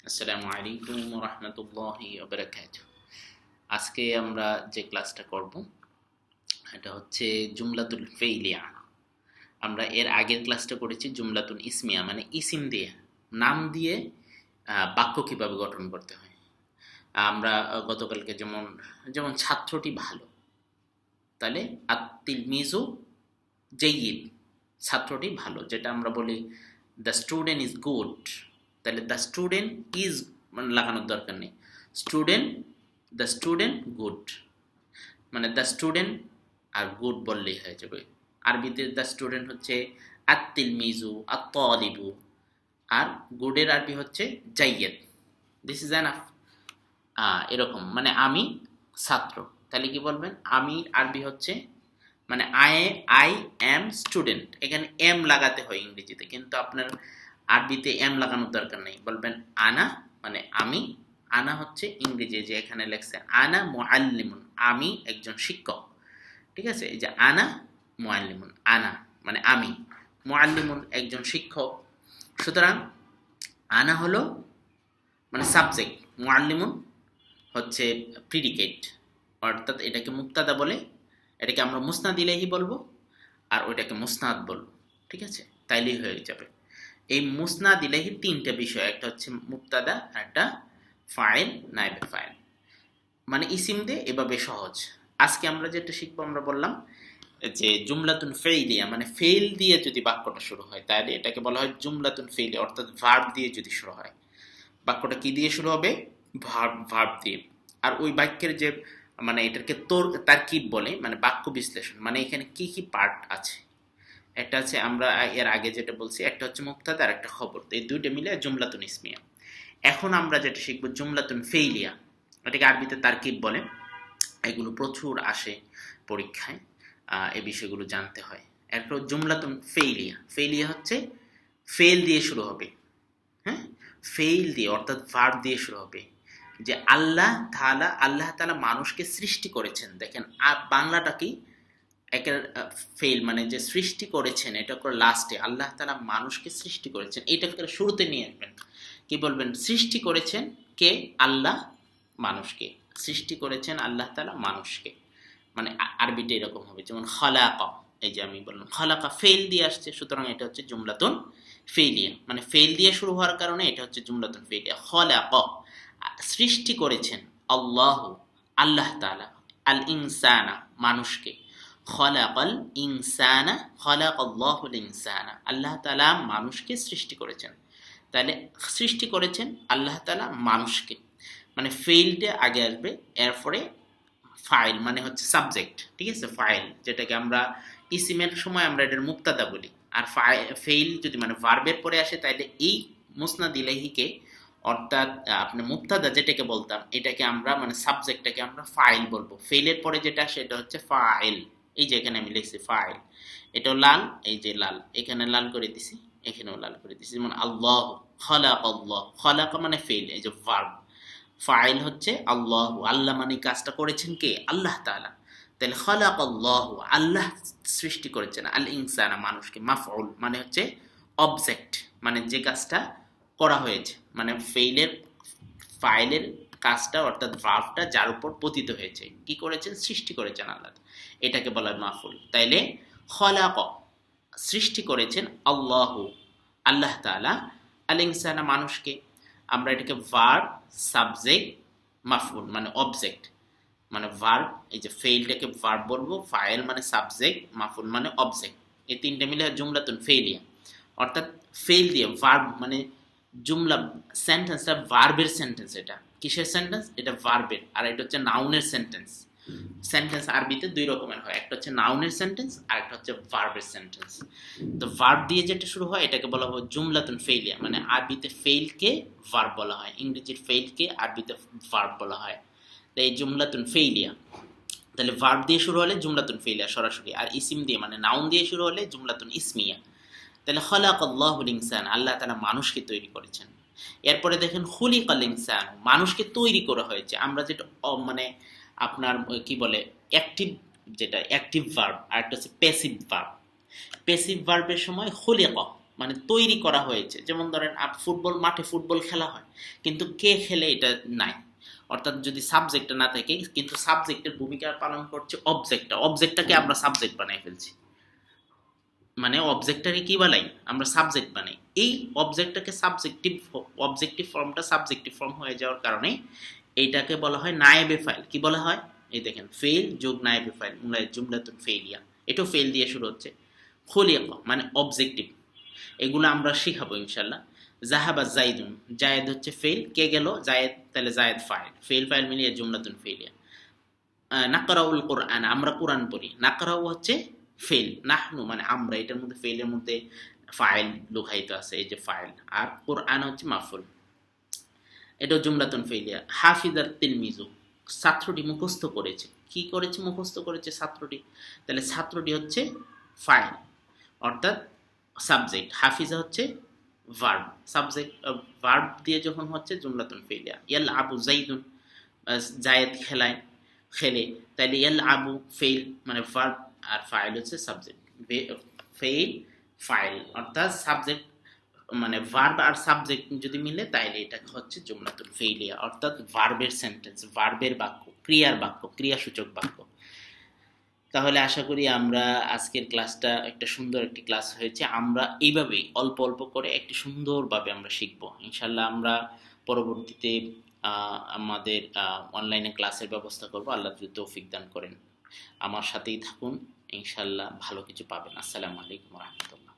আসসালামু আলাইকুম ওয়া রাহমাতুল্লাহি ওয়া বারাকাতুহু। আজকে আমরা যে ক্লাসটা করব এটা হচ্ছে জুমলাতুল ফেইলিয়া। আমরা এর আগের ক্লাসটা করেছি জুমলাতুল ইসমিয়া, মানে ইসিম দিয়ে, নাম দিয়ে বাক্য কিভাবে গঠন করতে হয়। আমরা গতকালকে যেমন যেমন ছাত্রটি ভালো, তাহলে আত-তিলমিজু জাইয়িদ, ছাত্রটি ভালো, যেটা আমরা বলি দ্য স্টুডেন্ট ইজ গুড, তাহলে দ্য স্টুডেন্ট ইজ মানে লাগানোর দরকার নেই, স্টুডেন্ট, দ্য স্টুডেন্ট গুড, মানে দ্য স্টুডেন্ট আর গুড বললেই হয়ে যাবে। আরবিতে দ্য স্টুডেন্ট হচ্ছে আত-তিলমিজু আত-তালিবু, আর গুডের আরবি হচ্ছে জাইয়েদ। This is enough. এরকম মানে আমি ছাত্র, তাহলে কি বলবেন? আমি আরবি হচ্ছে মানে আই এম স্টুডেন্ট, এখানে এম লাগাতে হয় ইংরেজিতে, কিন্তু আপনার আরবিতে এম লাগানোর দরকার নেই, বলবেন আনা, মানে আমি। আনা হচ্ছে ইংরেজি যে এখানে লেখছে আনা মুআল্লিমুন, আমি একজন শিক্ষক। ঠিক আছে, এই যে আনা মুআল্লিমুন, আনা মানে আমি, মুআল্লিমুন একজন শিক্ষক। সুতরাং আনা হলো মানে সাবজেক্ট, মুআল্লিমুন হচ্ছে প্রিডিকেট, অর্থাৎ এটাকে মুক্তাদা বলে, এটাকে আমরা মুসনাদ ইলাইহি বলবো, আর ওইটাকে মুসনাদ বলবো। ঠিক আছে, তাইলেই হয়ে যাবে। এই মুসনাদ ইলাইহির তিনটা বিষয়, একটা হচ্ছে মুক্তাদা, একটা ফাইল, নাইবে ফাইল, মানে ইসিম দিয়ে এভাবে সহজ। আজকে আমরা যেটা শিখবো, আমরা বললাম যে জুমলাতুন ফেইলিয়া, মানে ফেইল দিয়ে যদি বাক্যটা শুরু হয় তাহলে এটাকে বলা হয় জুমলাতুন ফেইলিয়া, অর্থাৎ ভার্ব দিয়ে যদি শুরু হয়। বাক্যটা কি দিয়ে শুরু হবে? ভার্ব দিয়ে। আর ওই বাক্যের যে মানে এটাকে তারকিব বলে, মানে বাক্য বিশ্লেষণ, মানে এখানে কি কি পার্ট আছে। একটা আছে, আমরা এর আগে যেটা বলছি, একটা হচ্ছে মুক্তাদা আর একটা খবর, তো এই দুইটা মিলে জুমলাতুন ইসমিয়া। এখন আমরা যেটা শিখবো জুমলাতুন ফেইলিয়া, এটাকে আরবিতে তারকিব বলে। এগুলো প্রচুর আসে পরীক্ষায়, এই বিষয়গুলো জানতে হয়। এরপর জুমলাতুন ফেইলিয়া, ফেইলিয়া হচ্ছে ফেল দিয়ে শুরু হবে। হ্যাঁ, ফেইল দিয়ে অর্থাৎ ভার্ব দিয়ে শুরু হবে। যে আল্লাহ তাআলা মানুষকে সৃষ্টি করেছেন, দেখেন বাংলাটা কি, একের ফেল মানে যে সৃষ্টি করেছেন, এটা করে লাস্টে আল্লাহ তাআলা মানুষকে সৃষ্টি করেছেন, এটা করে শুরুতে নিয়ে আসবেন। কি বলবেন? সৃষ্টি করেছেন কে? আল্লাহ মানুষকে সৃষ্টি করেছেন, আল্লাহ তাআলা মানুষকে, মানে আরবিটা এরকম হবে, যেমন খালাকা, এই যে আমি বললাম খালাকা ফেল দিয়ে আসছে, সুতরাং এটা হচ্ছে জুমলাতুন ফেইলিয়া, মানে ফেল দিয়ে শুরু হওয়ার কারণে এটা হচ্ছে জুমলাতুন ফেইলিয়া। খালাকা সৃষ্টি করেছেন, আল্লাহু আল্লাহ তাআলা, আল ইনসানা মানুষকে, খলাকাল ইনসানা খলাকাল্লাহুল ইনসানা, আল্লাহ তাআলা মানুষকে সৃষ্টি করেছেন। তাহলে সৃষ্টি করেছেন আল্লাহ তাআলা মানুষকে, মানে ফেইলটা আগে আসবে, এরপরে ফাইল মানে হচ্ছে সাবজেক্ট। ঠিক আছে, ফাইল যেটাকে আমরা ইসিমের সময় আমরা এটার মুক্তাদা বলি, আর ফেইল যদি মানে ভার্বের পরে আসে তাহলে এই মুসনাদ ইলাইহিকে, অর্থাৎ আপনি মুক্তাদা যেটাকে বলতাম, এটাকে আমরা মানে সাবজেক্টটাকে আমরা ফাইল বলবো। ফেইলের পরে যেটা আসে এটা হচ্ছে ফাইল। এই যে এখানে আমি লিখছি ফাইল, এটাও লাল, এই যে লাল, এখানে লাল করে দিছি, এখানেও লাল করে দিছি। যেমন আল্লাহ খালাক, আল্লাহ খালাক মানে ফেইল, এই যে ভার্ব। ফাইল হচ্ছে আল্লাহ, আল্লাহ মানে কাজটা করেছেন কে? আল্লাহ তাআলা। তাহলে খালাক আল্লাহ, আল্লাহ সৃষ্টি করেছেন, আল ইনসানা মানুষকে, মাফউল মানে হচ্ছে অবজেক্ট, মানে যে কাজটা করা হয়েছে, মানে ফাইলের কাজটা অর্থাৎ ভার্বটা যার উপর পতিত হয়েছে, কি করেছেন? সৃষ্টি করেছেন আল্লাহ, এটাকে বলা হয় মাফউল। তাইলে খালাক সৃষ্টি করেছেন আল্লাহু আল্লাহ তাআলা, আল ইনসানা মানুষকে, আমরা এটাকে ভার্ব, সাবজেক্ট, মাফউল মানে অবজেক্ট, মানে ভার্ব, এই যে ফেইলটাকে ভার্ব বলবো, ফাইল মানে সাবজেক্ট, মাফউল মানে অবজেক্ট, এই তিনটে মিলে জুমলাতুন ফেইলিয়া। অর্থাৎ ফেইল দিয়ে ভার্ব মানে জুমলা, সেন্টেন্সটা ভার্বের সেন্টেন্স। এটা কিসের সেন্টেন্স? এটা ভার্বের, আর এটা হচ্ছে নাউনের সেন্টেন্স। সেন্টেন্স আরবিতে দুই রকমের হয়, একটা হচ্ছে নাউনের সেন্টেন্স আর একটা হচ্ছে ভার্বের সেন্টেন্স। তো ভার্ব দিয়ে যেটা শুরু হয় এটাকে বলা হয় জুমলাতুন ফেইলিয়া, মানে আরবিতে ফেইলকে ভার্ব বলা হয়, ইংরেজির ফেইলকে আরবিতে ভার্ব বলা হয়। তো এই জুমলাতুন ফেইলিয়া, তাহলে ভার্ব দিয়ে শুরু হলে জুমলাতুন ফেইলিয়া সরাসরি, আর ইসিম দিয়ে মানে নাউন দিয়ে শুরু হলে জুমলাতুন ইসমিয়া। তাহলে খালাকাল্লাহুল ইনসান, আল্লাহ তাআলা মানুষকে তৈরি করেছেন। এরপরে দেখেন খুলিকাল ইনসান, মানুষকে তৈরি করা হয়েছে। আমরা যেটা মানে আপনার কি বলে অ্যাক্টিভ, যেটা অ্যাক্টিভ ভার্ব, আর একটা হচ্ছে প্যাসিভ ভার্ব। প্যাসিভ ভার্বের সময় খুলিকা মানে তৈরি করা হয়েছে। যেমন ধরেন ফুটবল মাঠে ফুটবল খেলা হয়, কিন্তু কে খেলে এটা নাই। অর্থাৎ যদি সাবজেক্টটা না থাকে, কিন্তু সাবজেক্টের ভূমিকা পালন করছে অবজেক্টটাকে আমরা সাবজেক্ট বানাই ফেলছি। মানে অবজেক্টটাকে কি বানাই, আমরা সাবজেক্ট বানাই। এই অবজেক্টটাকে অবজেক্টিভ ফর্মটা সাবজেক্টিভ ফর্ম হয়ে যাওয়ার কারণে এইটাকে বলা হয় নায়েবে ফাইল। কি বলা হয়, এই দেখেন, ফেইল যোগ নায়েবে ফাইল, জুমলাতুন ফেইলিয়া। এটাও ফেইল দিয়ে শুরু হচ্ছে। খুলিক মানে অবজেক্টিভ, এগুলো আমরা শিখাবো ইনশাল্লাহ। জাহাবা জাইদুন, জায়েদ হচ্ছে ফেইল, কে গেল, জায়েদ, তাহলে জায়েদ ফাইল, ফেইল ফাইল মিলিয়ে জুমলাতুন ফেইলিয়া। নাকরাউল কোরআন, আমরা কোরআন পড়ি, নাকরাউ হচ্ছে ফেল, নাহনু মানে আমরা, এটার মধ্যে ফেলের মধ্যে ফাইল লুকায়িত আছে, এই যে ফাইল, আর কোরআন হচ্ছে মাফুল, এটাও জুমলাতুন ফেলিয়া। হাফিজার তিলমিজু, ছাত্রটি মুখস্থ করেছে, কি করেছে, মুখস্থ করেছে ছাত্রটি, তাহলে ছাত্রটি হচ্ছে ফাইল অর্থাৎ সাবজেক্ট, হাফিজা হচ্ছে ভার্ব, সাবজেক্ট ভার্ব দিয়ে যখন হচ্ছে জুমলাতুন ফেলিয়া। ইয়াল আবু জাইদুন, জায়েদ খেলায়, খেলে, তাইলে ইয়াল আবু ফেইল মানে ভার্ব, আর ফাইল হচ্ছে সাবজেক্ট। ফেইল ফাইল অর্থাৎ সাবজেক্ট মানে ভার্ব আর সাবজেক্ট যদি মিলে তাইলে এটা হচ্ছে জুমলাতুল ফেইলিয়া, অর্থাৎ ভার্বের সেন্টেন্স, ভার্বের বাক্য, ক্রিয়ার বাক্য, ক্রিয়াসূচক বাক্য। তাহলে আশা করি আমরা আজকের ক্লাসটা একটা সুন্দর একটি ক্লাস হয়েছে। আমরা এইভাবেই অল্প অল্প করে একটি সুন্দরভাবে আমরা শিখবো ইনশাল্লাহ। আমরা পরবর্তীতে আমাদের অনলাইনে ক্লাসের ব্যবস্থা করব, আল্লাহ যদি তৌফিক দান করেন। আমার সাথেই থাকুন, ইনশাল্লাহ ভালো কিছু পাবেন। আসসালামু আলাইকুম ওয়া রাহমাতুল্লাহ।